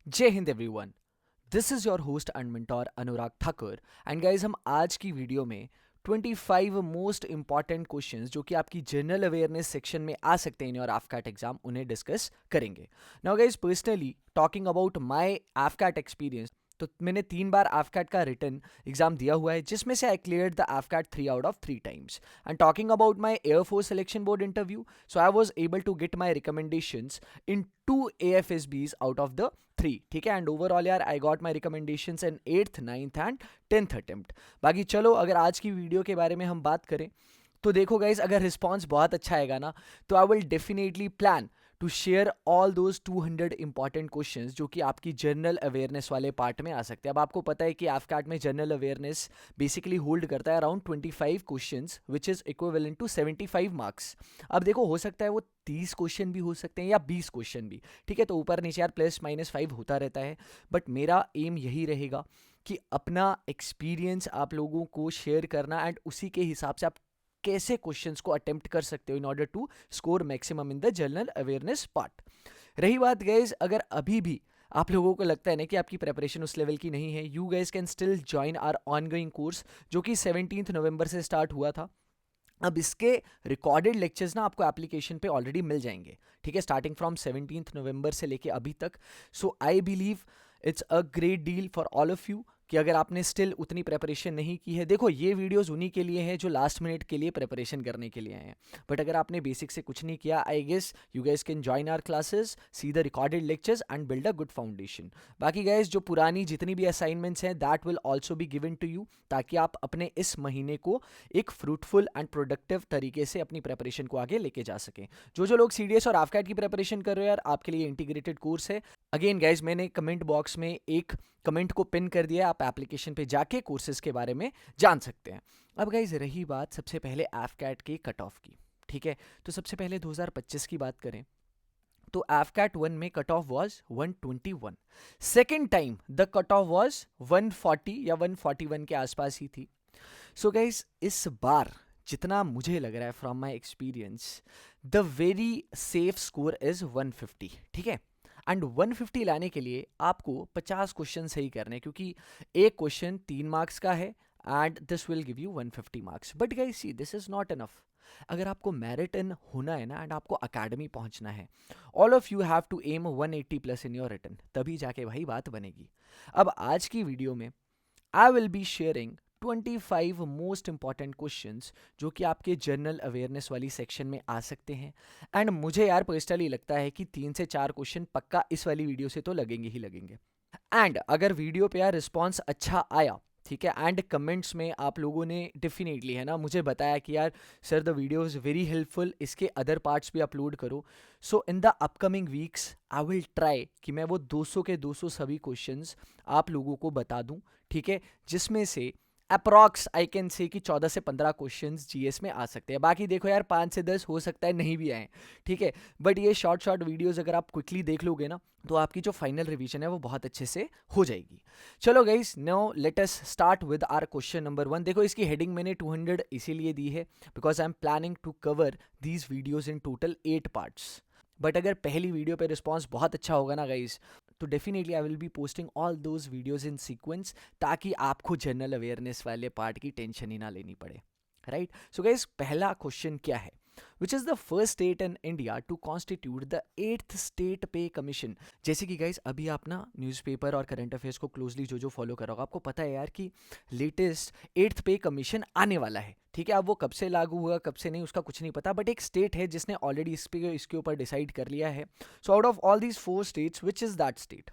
जय Hind everyone. This is your host and mentor Anurag Thakur. And guys, हम आज की वीडियो में 25 मोस्ट इंपॉर्टेंट क्वेश्चंस जो कि आपकी जनरल अवेयरनेस सेक्शन में आ सकते हैं इन योर एफकैट एग्जाम, उन्हें डिस्कस करेंगे। Now guys, personally talking about my AFCAT experience, तो मैंने 3 बार एफकैट का रिटन एग्जाम दिया हुआ है, जिसमें से I cleared the AFCAT 3 out of 3 times. And talking about my air force selection board interview, so I was able to get my recommendations in 2 AFSBs out of the 3। ठीक है, and overall यार I got my recommendations in 8th 9th and 10th attempt. बाकी चलो, अगर आज की video के बारे में हम बात करें तो देखो गाइज, अगर रिस्पॉन्स बहुत अच्छा आएगा ना, तो I will definitely plan to share all those 200 important questions जो कि आपकी जनरल अवेयरनेस वाले पार्ट में आ सकते हैं। अब आपको पता है कि एफकैट में जनरल अवेयरनेस बेसिकली होल्ड करता है around 25 questions, which is equivalent to 75 marks. अब देखो, हो सकता है वो 30 क्वेश्चन भी हो सकते हैं या 20 क्वेश्चन भी। ठीक है, तो ऊपर नीचे यार +- 5 होता रहता है, बट मेरा एम यही रहेगा कि अपना एक्सपीरियंस आप लोगों को शेयर करना, एंड उसी के हिसाब से आप कैसे क्वेश्चंस को अटेम्प्ट कर सकते हो in order to score maximum in the general awareness part. रही बात गाइज, अगर अभी भी आप लोगों को लगता है ना कि आपकी प्रेपरेशन उस लेवल की नहीं है, you guys can still join our ongoing course, जो कि 17 नवंबर से स्टार्ट हुआ था। अब इसके रिकॉर्डेड लेक्चर्स ना आपको एप्लीकेशन पे ऑलरेडी मिल जाएंगे। ठीक है, स्टार्टिंग फ्रॉम 17 नवंबर से लेके अभी तक। So I believe it's a great deal for all of you कि अगर आपने स्टिल उतनी प्रेपरेशन नहीं की है, देखो ये वीडियोस उन्हीं के लिए हैं जो लास्ट मिनट के लिए प्रेपरेशन करने के लिए आए हैं। बट अगर आपने बेसिक से कुछ नहीं किया, I guess you guys can join our classes, see the recorded lectures and build a good foundation. बाकी गाइस, जो पुरानी जितनी भी असाइनमेंट्स हैं that will also be given to you, ताकि आप अपने इस महीने को एक फ्रूटफुल एंड प्रोडक्टिव तरीके से अपनी प्रेपरेशन को आगे लेके जा सकें। जो जो लोग सीडीएस और एफकैट की प्रेपरेशन कर रहे हो यार, आपके लिए इंटीग्रेटेड कोर्स है। अगेन गाइज, मैंने कमेंट बॉक्स में एक कमेंट को पिन कर दिया है, आप एप्लीकेशन पे जाके कोर्सेज के बारे में जान सकते हैं। अब गाइज, रही बात सबसे पहले एफकैट के कट ऑफ की। ठीक है, तो सबसे पहले 2025 की बात करें तो एफकैट 1 में cut off was 121। Second time the cut off was 140 या 141 के आसपास ही थी। सो गाइज, इस बार जितना मुझे लग रहा है from my experience, the very safe score is 150। ठीक है, एंड 150 लाने के लिए आपको 50 क्वेश्चन सही करने हैं, क्योंकि एक क्वेश्चन 3 मार्क्स का है and this will give you 150 marks. But guys see, this is not enough. अगर आपको मेरिट इन होना है ना, एंड आपको अकेडमी पहुंचना है, all of you have to aim 180 plus in your written, तभी जाके भाई बात बनेगी। अब आज की वीडियो में आई will be sharing 25 most important questions जो कि आपके जनरल अवेयरनेस वाली सेक्शन में आ सकते हैं। एंड मुझे यार पर्सनली लगता है कि 3 से 4 क्वेश्चन पक्का इस वाली वीडियो से तो लगेंगे ही लगेंगे। एंड अगर वीडियो पे यार रिस्पॉन्स अच्छा आया, ठीक है, एंड कमेंट्स में आप लोगों ने डेफिनेटली है ना मुझे बताया कि यार sir the video is very helpful, इसके अदर पार्ट्स भी अपलोड करो। So in the upcoming weeks I will try कि मैं वो 200 के 200 सभी क्वेश्चंस आप लोगों को बता दूं। ठीक है, जिसमें से अप्रॉक्स आई कैन से कि 14 से 15 क्वेश्चंस जीएस में आ सकते हैं। बाकी देखो यार, 5 से 10 हो सकता है नहीं भी आए। ठीक है, बट ये शॉर्ट शॉर्ट वीडियोस अगर आप क्विकली देख लोगे ना, तो आपकी जो फाइनल रिवीजन है वो बहुत अच्छे से हो जाएगी। चलो guys, now let us start with our question number 1। देखो, इसकी हेडिंग मैंने 200 इसीलिए दी है because I am planning to cover these videos in total 8 parts. But अगर पहली वीडियो पे रिस्पॉन्स बहुत अच्छा होगा ना गाइस, तो definitely I will be posting all those videos in sequence, ताकि आपको जनरल अवेयरनेस वाले पार्ट की टेंशन ही ना लेनी पड़े। राइट, सो गाइस, पहला क्वेश्चन क्या है? Which is the first state in India to constitute the 8th state pay commission? जैसे कि गाइस, अभी आप ना न्यूज़पेपर और करंट अफेयर्स को क्लोजली जो जो फॉलो करोगे, आपको पता है यार कि लेटेस्ट 8th पे कमीशन आने वाला है। ठीक है, अब वो कब से लागू हुआ कब से नहीं उसका कुछ नहीं पता, बट एक स्टेट है जिसने ऑलरेडी इसके ऊपर डिसाइड कर लिया है। So out of all these 4 states, which is that state?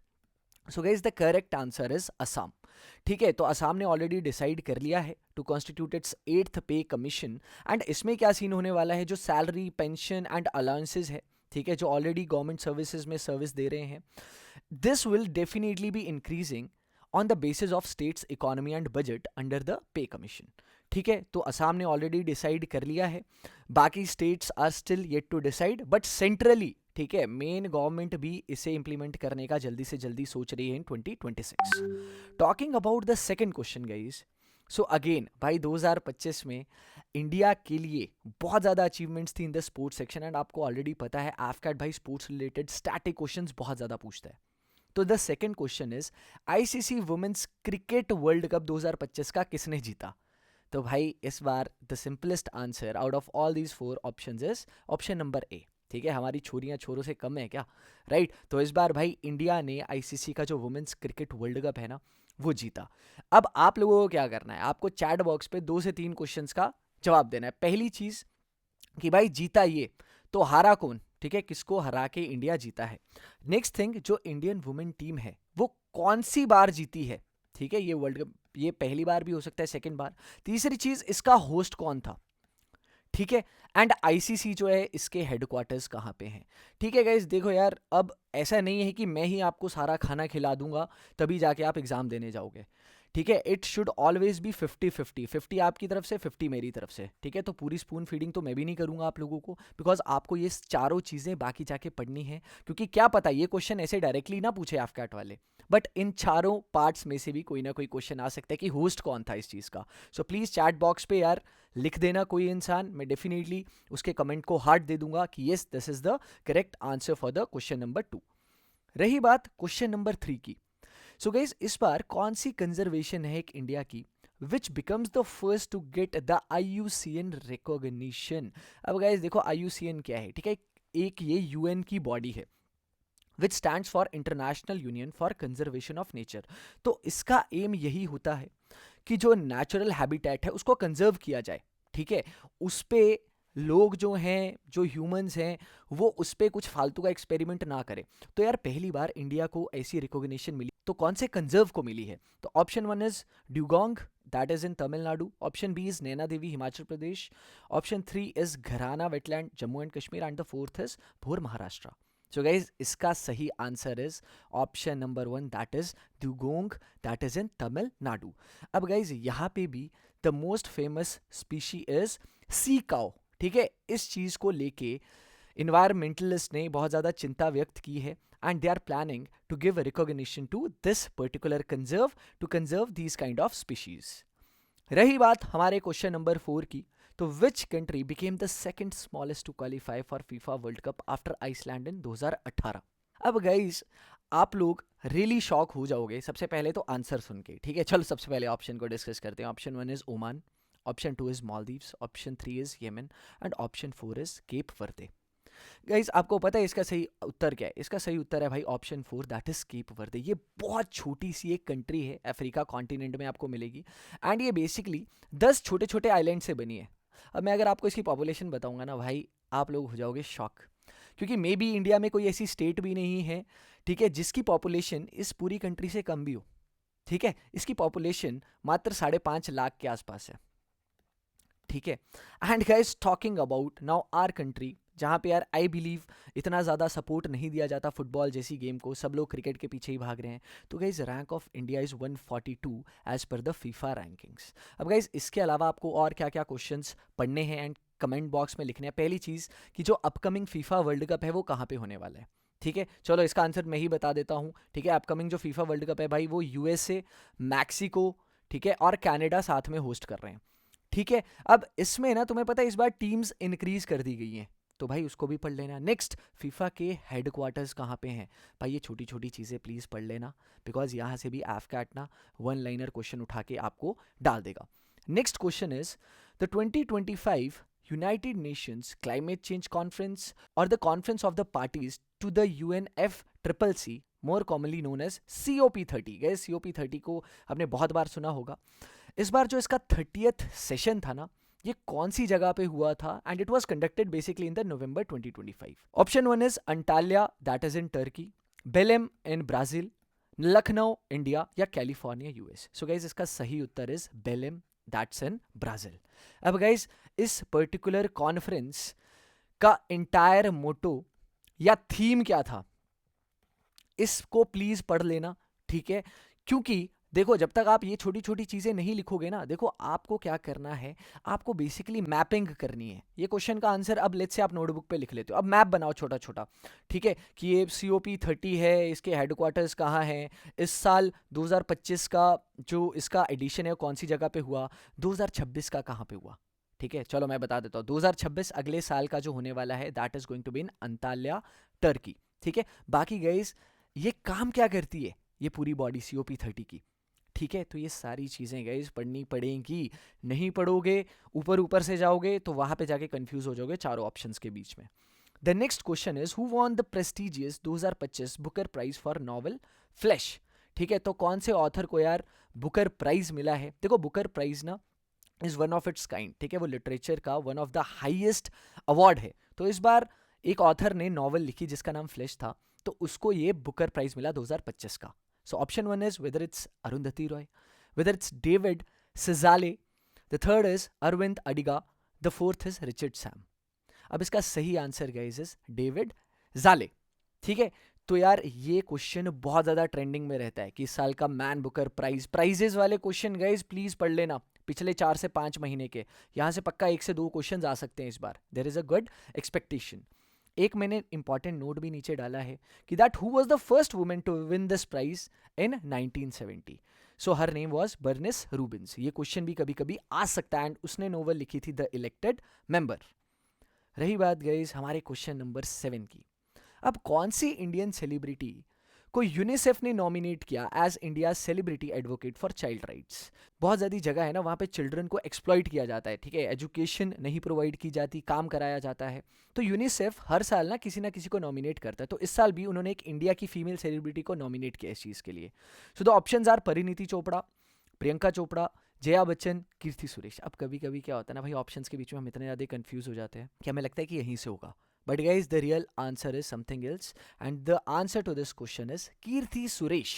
So guys, the correct answer is Assam. ठीक है, तो असम ने ऑलरेडी डिसाइड कर लिया है टू कॉन्स्टिट्यूट इट्स 8th पे कमीशन। एंड इसमें क्या सीन होने वाला है, जो सैलरी पेंशन एंड अलाउंसेज है, ठीक है, जो ऑलरेडी गवर्नमेंट सर्विसेज में सर्विस दे रहे हैं, this will definitely be increasing on the basis of states economy and budget under the pay commission. ठीक है, तो असम ने ऑलरेडी डिसाइड कर लिया है, बाकी states are still yet to decide, but centrally ठीक है, मेन गवर्नमेंट भी इसे इंप्लीमेंट करने का जल्दी से जल्दी सोच रही है इन 2026। Talking about the second question guys, so again भाई 2025 में इंडिया के लिए बहुत ज़्यादा अचीवमेंट्स थी in the sports section, and आपको ऑलरेडी पता है एफकैट भाई स्पोर्ट्स रिलेटेड स्टैटिक क्वेश्चंस बहुत ज़्यादा पूछता है। तो the second question is ICC women's cricket world cup 2025 का किसने जीता? तो भाई इस बार the simplest answer out of all these 4 options is option number A. ठीक है, हमारी छोरियां छोरों से कम है क्या? राइट तो इस बार भाई इंडिया ने आईसीसी का जो वुमेन्स क्रिकेट वर्ल्ड कप है ना वो जीता। अब आप लोगों को क्या करना है, आपको चैट बॉक्स पे 2 से 3 क्वेश्चंस का जवाब देना है। पहली चीज कि भाई जीता ये, तो हारा कौन? ठीक है, किसको हरा के इंडिया जीता है। नेक्स्ट थिंग, जो इंडियन वुमेन टीम है वो कौन सी बार जीती है? ठीक है, ये वर्ल्ड कप ये पहली बार भी हो सकता है, सेकंड बार। तीसरी चीज, इसका होस्ट कौन था? ठीक है, एंड आईसीसी जो है इसके हेडक्वार्टर्स कहाँ पे हैं? ठीक है गाइज, देखो यार, अब ऐसा नहीं है कि मैं ही आपको सारा खाना खिला दूंगा तभी जाके आप एग्जाम देने जाओगे। ठीक है, इट शुड ऑलवेज बी 50-50, 50 आपकी तरफ से 50 मेरी तरफ से। ठीक है, तो पूरी स्पून फीडिंग तो मैं भी नहीं करूंगा आप लोगों को, बिकॉज आपको ये चारों चीज़ें बाकी जाके पढ़नी है, क्योंकि क्या पता ये क्वेश्चन ऐसे डायरेक्टली ना पूछे एफकैट वाले, बट इन चारों पार्ट्स में से भी कोई ना कोई क्वेश्चन आ सकता है कि होस्ट कौन था इस चीज़ का। सो प्लीज़ चैट बॉक्स पे यार लिख देना कोई इंसान, मैं डेफिनेटली उसके कमेंट को हार्ट दे दूंगा कि yes this is the correct answer for the question number 2। रही बात क्वेश्चन नंबर 3 की, सो गाइज इस बार कौन सी कंजर्वेशन है एक इंडिया की which becomes the first to get the IUCN recognition? अब गाइज देखो IUCN क्या है, ठीक है, एक ये यूएन की बॉडी है विच stands for international union for conservation of nature. तो इसका एम यही होता है कि जो नेचुरल हैबिटेट है उसको कंजर्व किया जाए। ठीक है, उस पे लोग जो हैं, जो ह्यूमंस हैं, वो उस पे कुछ फालतू का एक्सपेरिमेंट ना करें। तो यार पहली बार इंडिया को ऐसी रिकॉग्निशन मिली, तो कौन से कंजर्व को मिली है? तो option 1 is dugong, that is in Tamil Nadu. Option B is Naina Devi, Himachal Pradesh. Option 3 is Gharana wetland, Jammu and Kashmir, and the fourth is Bhor, Maharashtra. So guys इसका सही answer is option number 1, that is dugong, that is in Tamil Nadu. अब गाइज यहाँ पे भी the most famous species is sea cow. ठीक है, इस चीज को लेके इन्वायरमेंटलिस्ट ने बहुत ज्यादा चिंता व्यक्त की है, and they are planning to give recognition to this particular conserve, to conserve these kind of species. रही बात हमारे क्वेश्चन नंबर 4 की, तो which country became the second smallest to qualify for FIFA world cup after Iceland in 2018? अब guys आप लोग really shock हो जाओगे सबसे पहले तो आंसर सुन के। ठीक है, चलो सबसे पहले ऑप्शन को डिस्कस करते हैं। Option 1 is Oman, option 2 is Maldives, option 3 is Yemen, and option 4 is Cape Verde. Guys आपको पता है इसका सही उत्तर क्या है? इसका सही उत्तर है भाई ऑप्शन 4, दैट इज केप वर्दे। ये बहुत छोटी सी एक कंट्री है, अफ्रीका कॉन्टिनेंट में आपको मिलेगी, एंड ये बेसिकली 10 छोटे छोटे आइलैंड से बनी है। अब मैं अगर आपको इसकी पॉपुलेशन बताऊंगा ना भाई, आप लोग हो जाओगे शॉक, क्योंकि मे बी इंडिया में कोई ऐसी स्टेट भी नहीं है, ठीक है, जिसकी पॉपुलेशन इस पूरी कंट्री से कम भी हो। ठीक है, इसकी पॉपुलेशन मात्र 5.5 लाख के आसपास है। ठीक है, and guys talking about now our country, जहाँ पे यार आई बिलीव इतना ज़्यादा सपोर्ट नहीं दिया जाता फुटबॉल जैसी गेम को, सब लोग क्रिकेट के पीछे ही भाग रहे हैं। तो guys rank of India is 142 as per the FIFA rankings. अब गाइज इसके अलावा आपको और क्या क्या क्वेश्चंस पढ़ने हैं एंड कमेंट बॉक्स में लिखने हैं। पहली चीज़ कि जो अपकमिंग फीफा वर्ल्ड कप है वो कहाँ पे होने वाला है। ठीक है, चलो इसका आंसर मैं ही बता देता हूँ। ठीक है, अपकमिंग जो फीफा वर्ल्ड कप है भाई वो USA, मैक्सिको, ठीक है, और कनाडा साथ में होस्ट कर रहे हैं। ठीक है, अब इसमें ना तुम्हें पता है इस बार टीम्स इंक्रीज कर दी गई हैं, तो भाई उसको भी पढ़ लेना। नेक्स्ट, फीफा के हेडक्वार्टर्स कहाँ पे हैं? भाई ये छोटी छोटी चीज़ें प्लीज़ पढ़ लेना, बिकॉज यहाँ से भी एफकैट ना 1 लाइनर क्वेश्चन उठा के आपको डाल देगा। Next question is the 2025 United Nations Climate Change Conference or the Conference of the Parties to the UNFCCC, more commonly known as COP30। Gas COP30 को आपने बहुत बार सुना होगा। इस बार जो इसका 30th सेशन था ना, ये कौन सी जगह पे हुआ था? And it was conducted basically in the November 2025। Option 1 is Antalya, that is in Turkey, Belem in Brazil, Lucknow India, या कैलिफोर्निया US। सो गाइज इसका सही उत्तर is Belem, that's in Brazil. अब गाइज इस पर्टिकुलर कॉन्फ्रेंस का entire motto या theme क्या था, इसको प्लीज पढ़ लेना। ठीक है, क्योंकि देखो जब तक आप ये छोटी छोटी चीजें नहीं लिखोगे ना, देखो आपको क्या करना है, आपको बेसिकली मैपिंग करनी है। ये क्वेश्चन का आंसर अब लेट्स से आप नोटबुक पे लिख लेते हो, अब मैप बनाओ छोटा छोटा। ठीक है, कि ये COP30 है, इसके हेडक्वार्टर्स कहाँ हैं, इस साल 2025 का जो इसका एडिशन है कौन सी जगह पे हुआ, 2026 का कहाँ पे हुआ। ठीक है, चलो मैं बता देता हूँ, 2026 अगले साल का जो होने वाला है that is going to be in Antalya, Turkey. ठीक है, बाकी गाइस ये काम क्या करती है ये पूरी बॉडी COP30 की, ठीक है। तो ये सारी चीज़ें गाइस पढ़नी पड़ेंगी, नहीं पढ़ोगे ऊपर ऊपर से जाओगे तो वहाँ पे जाके कंफ्यूज हो जाओगे चारों ऑप्शंस के बीच में। The next question is who won the prestigious 2025 Booker Prize for novel Flash, ठीक है। तो कौन से ऑथर को यार बुकर प्राइज मिला है? देखो बुकर प्राइज ना is one of its kind, ठीक है, वो लिटरेचर का one of the highest award है। तो इस बार एक ऑथर ने नॉवल लिखी जिसका नाम फ्लैश था, तो उसको ये बुकर प्राइज मिला 2025 का। So option one is whether it's Arundhati Roy, whether it's David Szalay, the third is Arvind Adiga, the fourth is Richard Sam. अब इसका सही आंसर गाइस इज डेविड जाले, ठीक है। तो यार ये क्वेश्चन बहुत ज्यादा ट्रेंडिंग में रहता है कि इस साल का मैन बुकर प्राइज, प्राइजेस वाले क्वेश्चन गाइस प्लीज पढ़ लेना पिछले 4 से 5 महीने के, यहां से पक्का 1 से 2 क्वेश्चन आ सकते हैं इस बार, there is a good expectation. एक मैंने इंपॉर्टेंट नोट भी नीचे डाला है कि that who was the first women to win this prize in 1970, so her name was Bernice Rubens. ये क्वेश्चन भी कभी कभी आ सकता है, एंड उसने नोवेल लिखी थी द इलेक्टेड मेंबर। रही बात गाइस हमारे क्वेश्चन नंबर 7 की, अब कौन सी इंडियन सेलिब्रिटी को यूनिसेफ ने नॉमिनेट किया as India celebrity advocate for child rights? बहुत ज़्यादा जगह है ना वहाँ पे चिल्ड्रन को एक्सप्लॉइट किया जाता है, ठीक है, एजुकेशन नहीं प्रोवाइड की जाती, काम कराया जाता है। तो यूनिसेफ हर साल ना किसी को नॉमिनेट करता है, तो इस साल भी उन्होंने एक इंडिया की फीमेल सेलिब्रिटी को नॉमिनेट किया इस चीज़ के लिए। So the options are Parineeti Chopra, Priyanka Chopra, Jaya Bachchan, Keerthy Suresh. अब कभी कभी क्या होता है ना भाई, ऑप्शंस के बीच में हम इतने ज़्यादा कंफ्यूज हो जाते हैं कि हमें लगता है कि यहीं से होगा, but guys the real answer is something else, and the answer to this question is Keerthy Suresh.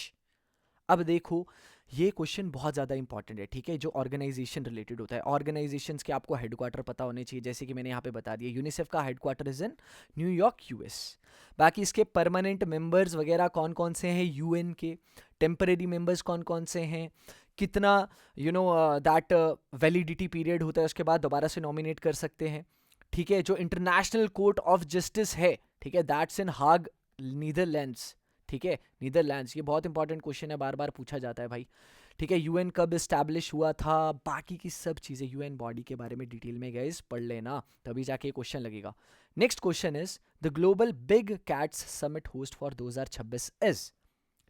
अब देखो ये क्वेश्चन बहुत ज़्यादा इंपॉर्टेंट है, ठीक है, जो ऑर्गेनाइजेशन रिलेटेड होता है। ऑर्गेनाइजेशंस के आपको हेडक्वार्टर पता होने चाहिए, जैसे कि मैंने यहाँ पे बता दिया, यूनिसेफ का headquarter is in New York US। बाकी इसके परमानेंट मेंबर्स वगैरह कौन कौन से हैं UN के, टेम्परेरी मेंबर्स कौन कौन से हैं, कितना दैट वैलिडिटी पीरियड होता है, उसके बाद दोबारा से नॉमिनेट कर सकते हैं, ठीक है। जो इंटरनेशनल कोर्ट ऑफ जस्टिस है, ठीक है, दैट्स इन हाग नीदरलैंड्स, ठीक है, नीदरलैंड्स। ये बहुत इंपॉर्टेंट क्वेश्चन है, बार बार पूछा जाता है भाई, ठीक है। UN कब इस्टेब्लिश हुआ था, बाकी की सब चीज़ें UN बॉडी के बारे में डिटेल में गाइस पढ़ लेना, तभी जाके क्वेश्चन लगेगा। Next question is the global big cats summit host for 2026 is,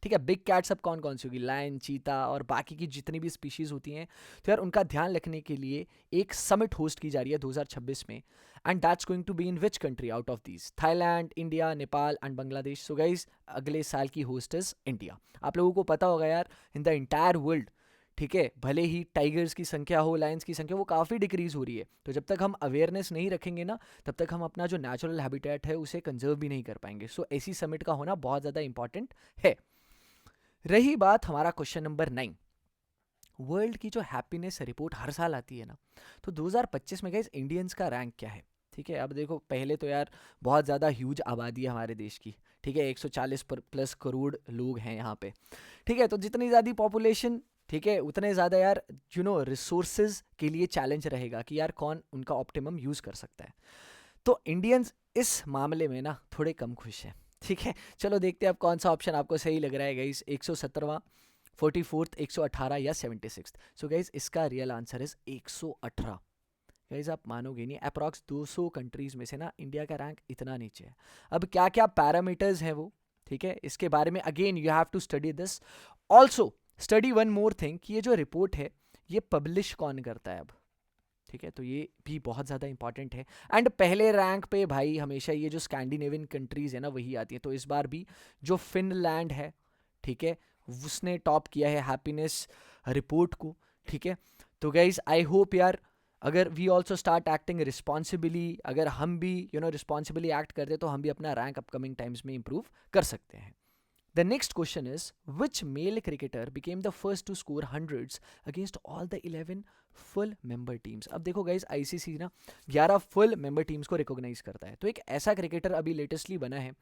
ठीक है। बिग कैट्स अब कौन कौन सी होगी, लायन, चीता और बाकी की जितनी भी स्पीशीज होती हैं, तो यार उनका ध्यान रखने के लिए एक समिट होस्ट की जा रही है 2026 में, and that's going to be in which country out of these, Thailand, India, Nepal and Bangladesh. So guys अगले साल की होस्ट इज इंडिया। आप लोगों को पता होगा यार इन द इंटायर वर्ल्ड, ठीक है, भले ही टाइगर्स की संख्या हो, लायंस की संख्या, वो काफ़ी डिक्रीज हो रही है। तो जब तक हम अवेयरनेस नहीं रखेंगे ना, तब तक हम अपना जो नेचुरल हैबिटेट है उसे कंजर्व भी नहीं कर पाएंगे। सो ऐसी समिट का होना बहुत ज़्यादा इंपॉर्टेंट है। रही बात हमारा क्वेश्चन नंबर 9, वर्ल्ड की जो हैप्पीनेस रिपोर्ट हर साल आती है ना, तो 2025 में गाइस इंडियंस का रैंक क्या है, ठीक है। अब देखो पहले तो यार बहुत ज़्यादा ह्यूज आबादी है हमारे देश की, ठीक है, 140 प्लस करोड़ लोग हैं यहाँ पे, ठीक है। तो जितनी ज़्यादा पॉपुलेशन, ठीक है, उतने ज़्यादा यार रिसोर्सेज के लिए चैलेंज रहेगा कि यार कौन उनका ऑप्टिमम यूज़ कर सकता है। तो इंडियंस इस मामले में ना थोड़े कम खुश हैं, ठीक है। चलो देखते हैं अब कौन सा ऑप्शन आपको सही लग रहा है गाइस, 117वां, 44th, 118 या 76। सो गाइस इसका रियल आंसर इज 118। गाइस आप मानोगे नहीं, अप्रॉक्स 200 कंट्रीज में से ना इंडिया का रैंक इतना नीचे है। अब क्या क्या पैरामीटर्स हैं वो, ठीक है, इसके बारे में again you have to study this. Also study one more thing कि ये जो रिपोर्ट है ये पब्लिश कौन करता है अब, ठीक है, तो ये भी बहुत ज़्यादा इंपॉर्टेंट है। एंड पहले रैंक पे भाई हमेशा ये जो स्कैंडिनेवियन कंट्रीज़ है ना वही आती है। तो इस बार भी जो फिनलैंड है, ठीक है, उसने टॉप किया है हैप्पीनेस रिपोर्ट को, ठीक है। तो गाइज आई होप यार अगर we also start acting responsibly, अगर हम भी रिस्पॉन्सिबली एक्ट करते तो हम भी अपना रैंक अपकमिंग टाइम्स में इंप्रूव कर सकते हैं। The next question is, which male cricketer became the first to score hundreds against all the 11 full member teams? अब देखो गाइज ICC ना 11 full member teams को रिकॉग्नाइज करता है, तो एक ऐसा क्रिकेटर अभी लेटेस्टली बना है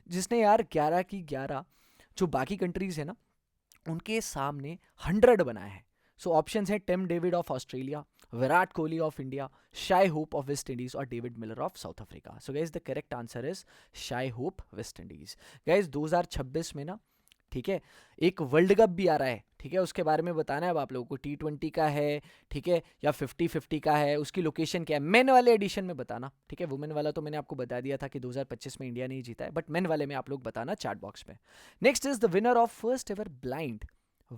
जिसने यार 11 की 11 जो बाकी कंट्रीज है ना उनके सामने 100 बनाए हैं। सो ऑप्शंस हैं Tim David of Australia, Virat Kohli of India, Shai Hope of West Indies और David Miller of South Africa. So guys the correct answer is Shai Hope West Indies. Guys 2026 में ना, ठीक है, एक वर्ल्ड कप भी आ रहा है, ठीक है, उसके बारे में बताना है अब आप लोगों को। T20 का है, ठीक है, या 50-50 का है, उसकी लोकेशन क्या है, मेन वाले एडिशन में बताना, ठीक है। वुमेन वाला तो मैंने आपको बता दिया था कि 2025 में इंडिया नहीं जीता है, बट मेन वाले में आप लोग बताना चैट बॉक्स में। Next is the winner of first ever blind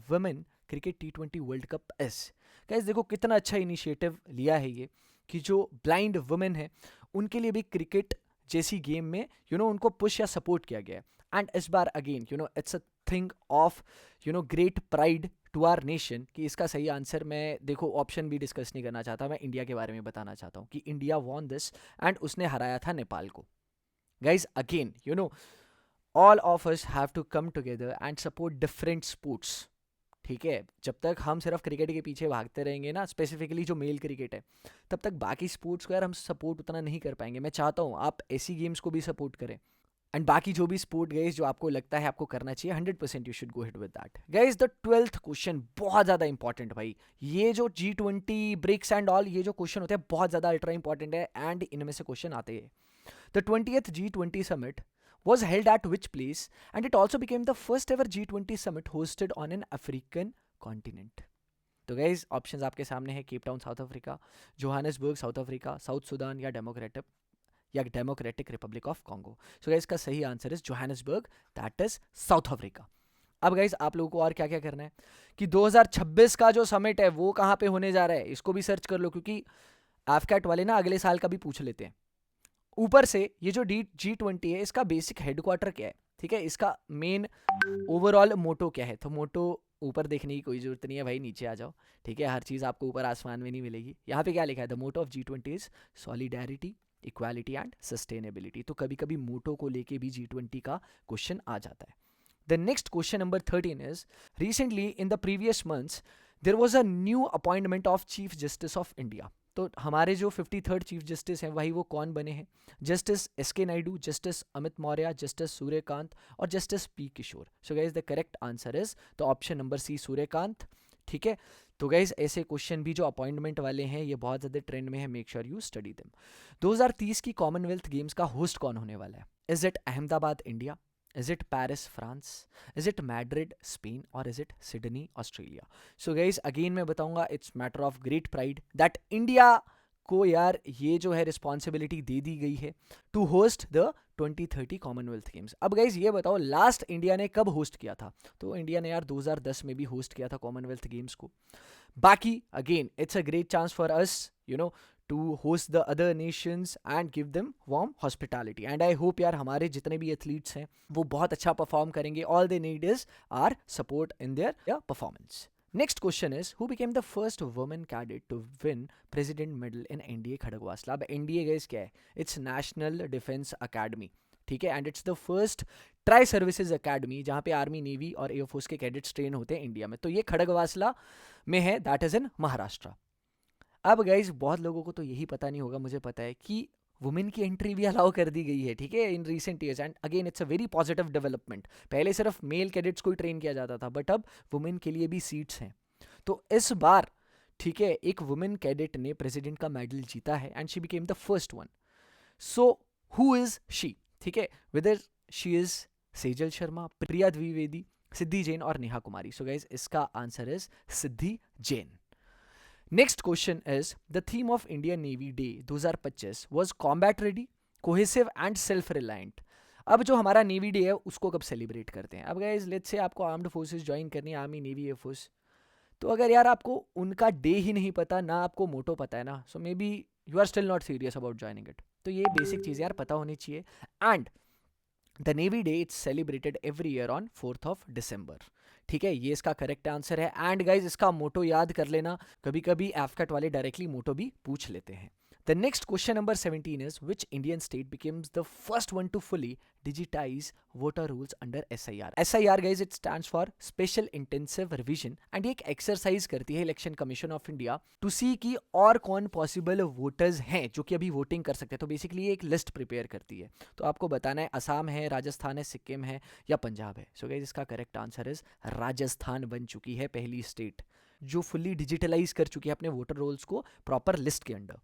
women cricket T20 world cup S. Guys देखो कितना अच्छा इनिशिएटिव लिया है ये, कि जो ब्लाइंड वुमेन है उनके लिए भी क्रिकेट जैसी गेम में उनको पुश या सपोर्ट किया गया है। एंड इस बार again it's a thing of great pride to our nation कि इसका सही आंसर, मैं देखो ऑप्शन भी डिस्कस नहीं करना चाहता, मैं इंडिया के बारे में बताना चाहता हूँ कि इंडिया वॉन दिस एंड उसने हराया था नेपाल को। Guys again all of us have to come together and support different sports, ठीक है। जब तक हम सिर्फ क्रिकेट के पीछे भागते रहेंगे ना, स्पेसिफिकली जो मेल क्रिकेट है, तब तक बाकी स्पोर्ट्स को यार हम सपोर्ट उतना नहीं कर पाएंगे। मैं चाहता हूँ आप ऐसी गेम्स को भी सपोर्ट करें, एंड बाकी जो भी स्पोर्ट गाइज जो आपको लगता है आपको करना चाहिए, 100% you should go hit with that. Guys the 12th question बहुत ज़्यादा इंपॉर्टेंट भाई, ये जो G20 ब्रिक्स एंड ऑल ये जो क्वेश्चन होते हैं बहुत ज़्यादा अल्ट्रा इंपॉर्टेंट है, एंड इनमें से क्वेश्चन आते हैं। The 20th G20 summit was held at which place, and it also became the first ever G20 summit hosted on an African continent. तो गाइज ऑप्शंस आपके सामने है, Cape Town South Africa, Johannesburg South Africa, South Sudan या Democratic Republic of Congo. So guys का सही answer is Johannesburg, that is South Africa. अब guys आप लोगों को और क्या क्या करना है कि 2026 का जो समिट है वो कहाँ पे होने जा रहा है, इसको भी सर्च कर लो, क्योंकि एफकैट वाले ना अगले साल का भी पूछ लेते हैं। ऊपर से ये जो G20 है इसका बेसिक हेडक्वार्टर क्या है, ठीक है, इसका मेन ओवरऑल मोटो क्या है। तो मोटो ऊपर देखने की कोई जरूरत नहीं है भाई, नीचे आ जाओ, ठीक है। हर चीज़ आपको ऊपर आसमान में नहीं मिलेगी। यहाँ पे क्या लिखा है, the motto of G20 is solidarity, equality and sustainability. तो कभी कभी मोटो को लेके भी G20 का क्वेश्चन आ जाता है। The next question number 13 is, recently in the previous months there was a new appointment of chief justice of India. तो हमारे जो 53rd चीफ जस्टिस हैं वही वो कौन बने हैं, justice SK Naidu, justice Amit Maurya, justice Suryakant और justice P Kishore. So guys the correct answer is तो ऑप्शन नंबर सी, सूर्यकांत, ठीक है। तो गाइज ऐसे क्वेश्चन भी जो अपॉइंटमेंट वाले हैं ये बहुत ज़्यादा ट्रेंड में है, make sure you study them. 2030 की कॉमनवेल्थ गेम्स का होस्ट कौन होने वाला है, is it Ahmedabad India, is it Paris France, is it Madrid Spain or is it Sydney Australia? So guys again मैं बताऊंगा, it's matter of great pride that India को यार ये जो है रिस्पॉन्सिबिलिटी दे दी गई है to host the 2030 Commonwealth Games. अब गाइज ये बताओ लास्ट इंडिया ने कब होस्ट किया था, तो इंडिया ने यार 2010 में भी होस्ट किया था कॉमनवेल्थ गेम्स को। बाकी again it's a great chance for us to host the other nations and give them warm hospitality, and I hope यार हमारे जितने भी एथलीट्स हैं वो बहुत अच्छा परफॉर्म करेंगे। all they need is our support in their performance. Next question is, who became the first woman cadet to win president medal in NDA Khadakwasla. अब NDA गाइस क्या है, it's National Defense Academy, ठीक है, and it's the first tri services academy जहाँ पे army, navy और air force के cadets train होते हैं इंडिया में। तो ये खड़गवासला में है, दैट इज इन महाराष्ट्र। अब गाइज बहुत लोगों को तो यही पता नहीं होगा, मुझे पता है, कि वुमेन की एंट्री भी अलाउ कर दी गई है, ठीक है, in recent years, and again it's a very positive development. पहले सिर्फ मेल कैडेट्स को ही ट्रेन किया जाता था, बट अब वुमेन के लिए भी सीट्स हैं। तो इस बार ठीक है एक वुमेन कैडेट ने प्रेसिडेंट का मेडल जीता है and she became the first one. So who is she, ठीक है, whether she is Sejal Sharma, Priya Dwivedi, Siddhi Jain और नेहा कुमारी। सो गाइज इसका answer is Siddhi Jain. Next question is, the theme of Indian Navy Day 2025 was combat ready, cohesive and self-reliant. अब जो हमारा navy day है उसको कब सेलिब्रेट करते हैं। अब गाइस लेट्स से आपको आर्म्ड फोर्सेस ज्वाइन करनी है, आर्मी, नेवी, एयरफोर्स, तो अगर यार आपको उनका डे ही नहीं पता ना आपको मोटो पता है ना, so may be you are still not serious about joining it. तो ये बेसिक चीज़ यार पता होनी चाहिए। And the navy day it's celebrated every year on 4th of December, ठीक है, ये इसका करेक्ट आंसर है। एंड गाइज इसका मोटो याद कर लेना, कभी कभी एफकैट वाले डायरेक्टली मोटो भी पूछ लेते हैं। The next question number 17 is, which Indian state becomes the first one to fully digitize voter rules under SIR। SIR guys it stands for special intensive revision, and एक एक्सरसाइज करती है election commission of India to see कि और कौन possible voters हैं जो कि अभी वोटिंग कर सकते हैं। तो बेसिकली ये एक लिस्ट प्रिपेयर करती है, तो आपको बताना है असम है, राजस्थान है, सिक्किम है या पंजाब है। सो गाइज इसका करेक्ट आंसर इज राजस्थान बन चुकी है पहली स्टेट जो फुल्ली डिजिटलाइज कर चुकी है अपने वोटर रोल्स को प्रॉपर लिस्ट के under.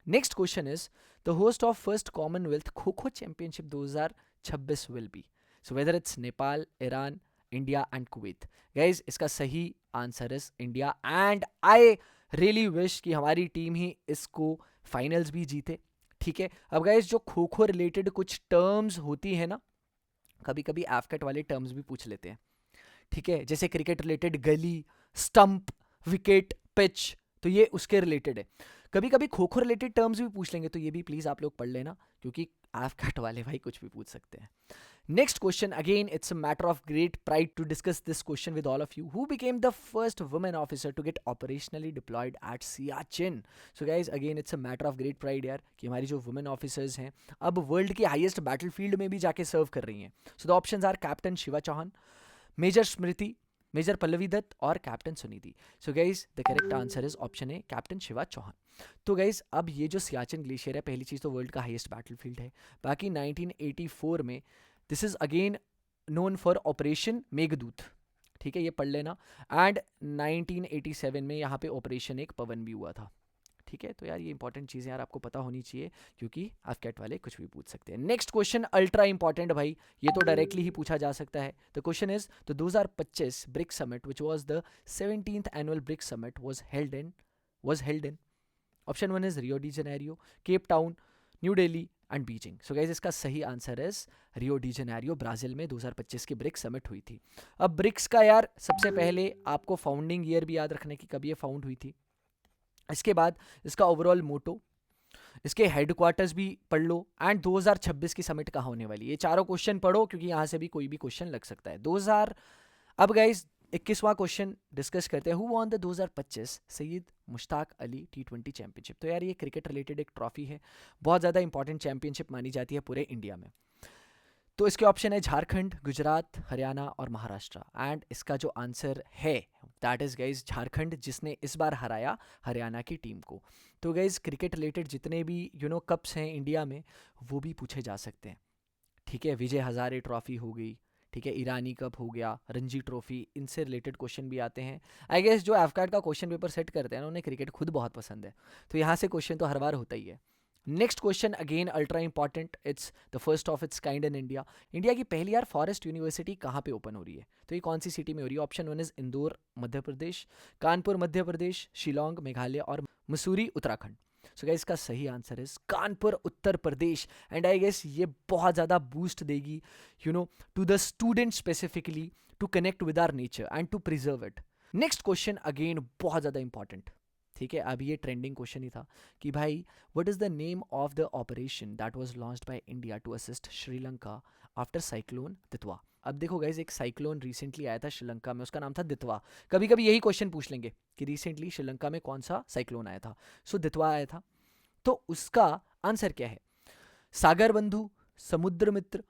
Next question is, the host of first Commonwealth kho kho championship 2026 will be. So whether it's Nepal, Iran, India and Kuwait. Guys इसका सही answer is India, and I really wish कि हमारी team ही इसको finals भी जीते। ठीक है, अब गाइज जो खो खो रिलेटेड कुछ टर्म्स होती है ना, कभी कभी एफकेट वाले टर्म्स भी पूछ लेते हैं। ठीक है, जैसे क्रिकेट रिलेटेड गली, स्टंप, विकेट, पिच, तो ये उसके रिलेटेड है। कभी कभी खो खो रिलेटेड टर्म्स भी पूछ लेंगे, तो ये भी प्लीज आप लोग पढ़ लेना, क्योंकि एफकेट वाले भाई कुछ भी पूछ सकते हैं। Next question, again, it's a matter of great pride to discuss this question with all of you. Who became the first woman officer to get operationally deployed at Siachen? So guys, again, it's a matter of great pride यार कि हमारी जो women officers हैं अब world की highest battlefield में भी जाके सर्व कर रही हैं। So the options are captain Shiva Chauhan, major Smriti, major Pallavi Dutt और captain Suniti. So guys the correct answer is option A, captain Shiva Chauhan. तो गाइज अब ये जो सियाचिन ग्लेशियर है, पहली चीज़ तो वर्ल्ड का हाईएस्ट बैटलफील्ड है। बाकी 1984 में this is again known for operation Meghdoot. ठीक है, ये पढ़ लेना। एंड 1987 में यहाँ पे ऑपरेशन एक पवन भी हुआ था। ठीक है, तो यार ये इंपॉर्टेंट चीज़ें यार आपको पता होनी चाहिए, क्योंकि एफकेट वाले कुछ भी पूछ सकते हैं। नेक्स्ट क्वेश्चन अल्ट्रा इंपॉर्टेंट भाई, ये तो डायरेक्टली ही पूछा जा सकता है। The question is the 2025 BRICS summit which was the 17th annual BRICS summit was held in option one is Rio de Janeiro, Cape Town, New Delhi and Beijing. So guys इसका सही answer is Rio de Janeiro, Brazil में 2025 की BRICS summit हुई थी। अब BRICS का यार सबसे पहले आपको फाउंडिंग ईयर भी याद रखना कि कब ये फाउंड हुई थी। इसके बाद इसका ओवरऑल मोटो, इसके हेडक्वार्टर्स भी पढ़ लो, एंड 2026 की समिट कहाँ होने वाली है। ये चारों क्वेश्चन पढ़ो, क्योंकि यहाँ से भी कोई भी क्वेश्चन लग सकता है। 2000 अब गाइज 21वां क्वेश्चन डिस्कस करते हैं। Who won the 2025 Syed Mushtaq Ali T20 championship. तो यार ये क्रिकेट रिलेटेड एक ट्रॉफी है, बहुत ज़्यादा इंपॉर्टेंट चैंपियनशिप मानी जाती है पूरे इंडिया में। तो इसके ऑप्शन है झारखंड, गुजरात, हरियाणा और महाराष्ट्र, एंड इसका जो आंसर है दैट इज गाइज झारखंड, जिसने इस बार हराया हरियाणा की टीम को। तो गाइज क्रिकेट रिलेटेड जितने भी कप्स हैं इंडिया में, वो भी पूछे जा सकते हैं। ठीक है, विजय हजारे ट्रॉफी हो गई, ठीक है, ईरानी कप हो गया, रणजी ट्रॉफी, इनसे रिलेटेड क्वेश्चन भी आते हैं। आई गेस जो एफकार्ड का क्वेश्चन पेपर सेट करते हैं ना, उन्हें क्रिकेट खुद बहुत पसंद है, तो यहाँ से क्वेश्चन तो हर बार होता ही है। Next question again ultra important, it's the first of its kind in India. India की पहली यार फॉरेस्ट यूनिवर्सिटी कहाँ पे ओपन हो रही है? तो ये कौन सी सिटी में हो रही है? Option one is Indore Madhya Pradesh, Kanpur Madhya Pradesh, Shillong Meghalaya और मसूरी उत्तराखंड। सो गाइस इसका सही answer is Kanpur Uttar Pradesh, and I guess ये बहुत ज़्यादा बूस्ट देगी to the student specifically to connect with our nature and to preserve it. Next question again बहुत ज़्यादा इंपॉर्टेंट। ठीक है, अभी ये ट्रेंडिंग क्वेश्चन ही था कि भाई what is the name of the operation that was launched by India to assist Sri Lanka after cyclone Ditwah. अब देखो गाइज एक साइक्लोन रिसेंटली आया था श्रीलंका में, उसका नाम था दितवा। कभी कभी यही क्वेश्चन पूछ लेंगे कि रिसेंटली श्रीलंका में कौन सा साइक्लोन आया था। सो दितवा आया था, तो उसका आंसर क्या है? सागर बंधु, समुद्र मित्र,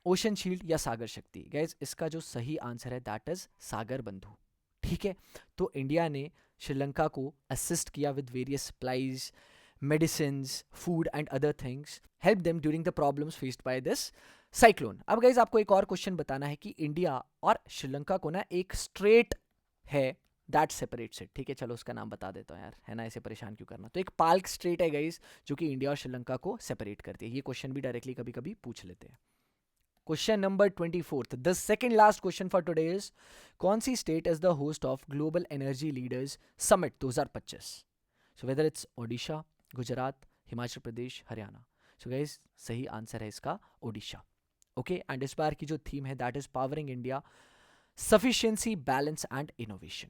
ओशन शील्ड या सागर शक्ति। गाइज इसका जो सही आंसर है दैट इज सागर बंधु। ठीक है, तो इंडिया ने श्रीलंका को असिस्ट किया with various supplies, medicines, food and other things, help them during the problems faced by this cyclone. अब गाइज आपको एक और क्वेश्चन बताना है कि इंडिया और श्रीलंका को ना एक स्ट्रेट है दैट सेपरेट्स इट। ठीक है, चलो उसका नाम बता देता हूँ यार, है ना, ऐसे परेशान क्यों करना। तो एक पाल्क स्ट्रेट है गाइज जो कि इंडिया और श्रीलंका को सेपरेट करती है। ये क्वेश्चन भी डायरेक्टली कभी कभी पूछ लेते हैं। Question number 24, the second last question for today is कौन सी state is the host of global energy leaders summit 2025? So whether it's Odisha, Gujarat, Himachal Pradesh, Haryana. So guys सही आंसर है इसका ओडिशा। ओके, एंड इस बार की जो थीम है that is powering India, sufficiency, balance and innovation.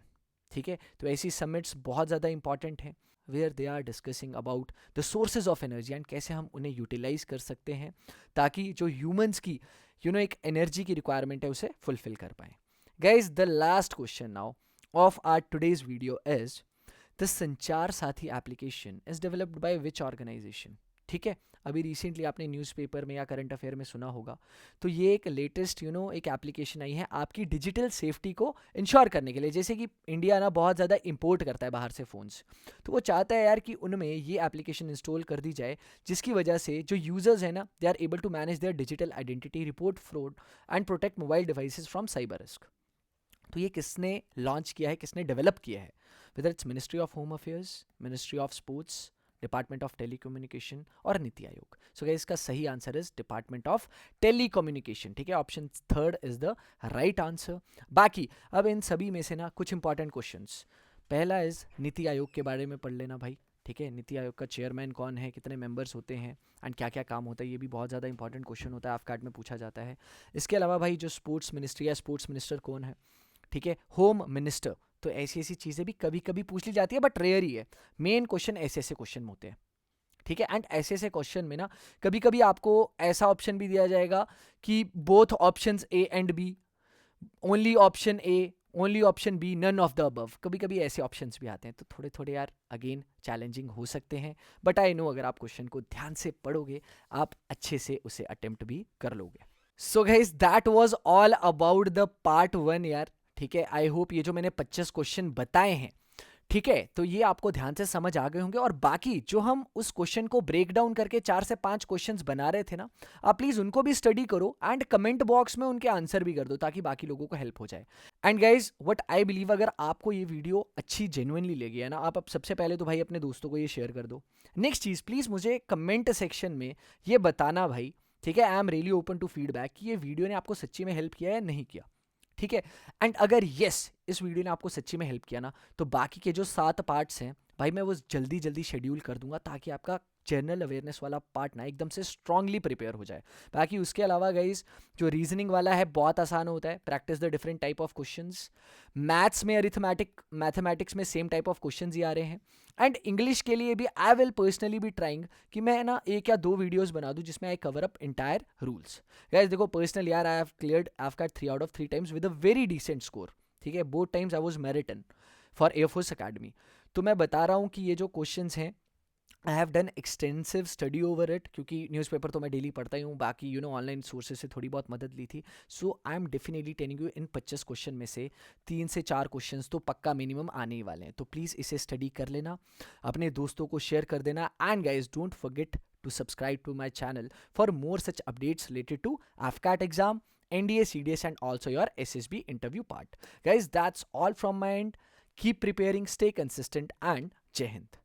ठीक है, तो ऐसी समिट्स बहुत ज़्यादा इंपॉर्टेंट हैं where they are discussing about the sources of energy and कैसे हम उन्हें यूटिलाइज कर सकते हैं ताकि जो ह्यूमंस की एक एनर्जी की रिक्वायरमेंट है उसे फुलफिल कर पाए। Guys the last question now of our today's video is the Sanchar Saathi application is developed by which organisation? ठीक है, अभी रिसेंटली आपने न्यूज़पेपर में या करंट अफेयर में सुना होगा, तो ये एक लेटेस्ट एक एप्लीकेशन आई है आपकी डिजिटल सेफ्टी को इंश्योर करने के लिए। जैसे कि इंडिया ना बहुत ज़्यादा इंपोर्ट करता है बाहर से फ़ोन्स, तो वो चाहता है यार कि उनमें ये एप्लीकेशन इंस्टॉल कर दी जाए जिसकी वजह से जो यूजर्स हैं ना they are able to manage their digital identity, report fraud and protect mobile devices from cyber risk. तो ये किसने लॉन्च किया है, किसने डेवलप किया है? Whether it's ministry of home affairs, ministry of sports, department of telecommunication और नीति आयोग? सो guys इसका सही answer is department of telecommunication, ठीक है, option third is the right answer. बाकी अब इन सभी में से ना कुछ इंपॉर्टेंट क्वेश्चंस, पहला इज नीति आयोग के बारे में पढ़ लेना भाई, ठीक है, नीति आयोग का चेयरमैन कौन है, कितने मेंबर्स होते हैं एंड क्या क्या काम होता है, ये भी बहुत ज़्यादा इंपॉर्टेंट क्वेश्चन होता है, ऑफकार्ट में पूछा जाता है। इसके अलावा भाई जो स्पोर्ट्स मिनिस्ट्री या स्पोर्ट्स मिनिस्टर कौन है, ठीक है, होम मिनिस्टर, तो ऐसी ऐसी चीज़ें भी कभी कभी पूछ ली जाती है बट रेयर ही है, मेन क्वेश्चन ऐसे ऐसे क्वेश्चन होते हैं, ठीक है। एंड ऐसे ऐसे क्वेश्चन में ना कभी कभी आपको ऐसा ऑप्शन भी दिया जाएगा कि both options A and B, only option A, only option B, none of the above, कभी कभी ऐसे ऑप्शंस भी आते हैं, तो थोड़े थोड़े यार अगेन चैलेंजिंग हो सकते हैं, बट आई नो अगर आप क्वेश्चन को ध्यान से पढ़ोगे आप अच्छे से उसे अटेम्प्ट भी कर लोगे। So guys that was all about the part 1 यार, ठीक है। आई होप ये जो मैंने 25 क्वेश्चन बताए हैं, ठीक है, तो ये आपको ध्यान से समझ आ गए होंगे, और बाकी जो हम उस क्वेश्चन को ब्रेक डाउन करके 4 से 5 क्वेश्चंस बना रहे थे ना, आप प्लीज उनको भी स्टडी करो एंड कमेंट बॉक्स में उनके आंसर भी कर दो ताकि बाकी लोगों को हेल्प हो जाए। And guys what I believe, अगर आपको ये वीडियो अच्छी जेन्युइनली लगी है ना, आप अब सबसे पहले तो भाई अपने दोस्तों को ये शेयर कर दो। नेक्स्ट चीज प्लीज मुझे कमेंट सेक्शन में ये बताना भाई, ठीक है, I am really open to feedback कि ये वीडियो ने आपको सच्ची में हेल्प किया या नहीं किया, ठीक है। एंड अगर यस इस वीडियो ने आपको सच्ची में हेल्प किया ना, तो बाकी के जो 7 पार्ट्स हैं भाई मैं वो जल्दी जल्दी शेड्यूल कर दूंगा ताकि आपका जनरल अवेयरनेस वाला पार्ट ना एकदम से स्ट्रांगली प्रिपेयर हो जाए। बाकी उसके अलावा गाइज जो रीजनिंग वाला है बहुत आसान होता है, practice the different type of questions, maths में मैथमेटिक्स में सेम टाइप ऑफ क्वेश्चंस ही आ रहे हैं, एंड इंग्लिश के लिए भी I will personally be trying कि मैं ना 1 या 2 वीडियोस बना दूं जिसमें I cover up entire rules. Guys देखो पर्सनली यार I have cleared after 3 out of 3 times with a very decent score, ठीक है, both times I was merited for air force academy. तो मैं बता रहा हूँ कि ये जो क्वेश्चंस हैं I have done extensive study over it, क्योंकि न्यूज़पेपर तो मैं डेली पढ़ता ही हूँ, बाकी यू नो ऑनलाइन सोर्सेज से थोड़ी बहुत मदद ली थी। So I am definitely telling you in 25 question में से 3 से 4 क्वेश्चंस तो पक्का मिनिमम आने ही वाले हैं, तो प्लीज़ इसे स्टडी कर लेना, अपने दोस्तों को शेयर कर देना, and guys don't forget to subscribe to my channel for more such updates related to AFCAT exam, NDA, CDS and also your SSB interview part. Guys, that's all from my end. Keep preparing, stay consistent and Jai Hind.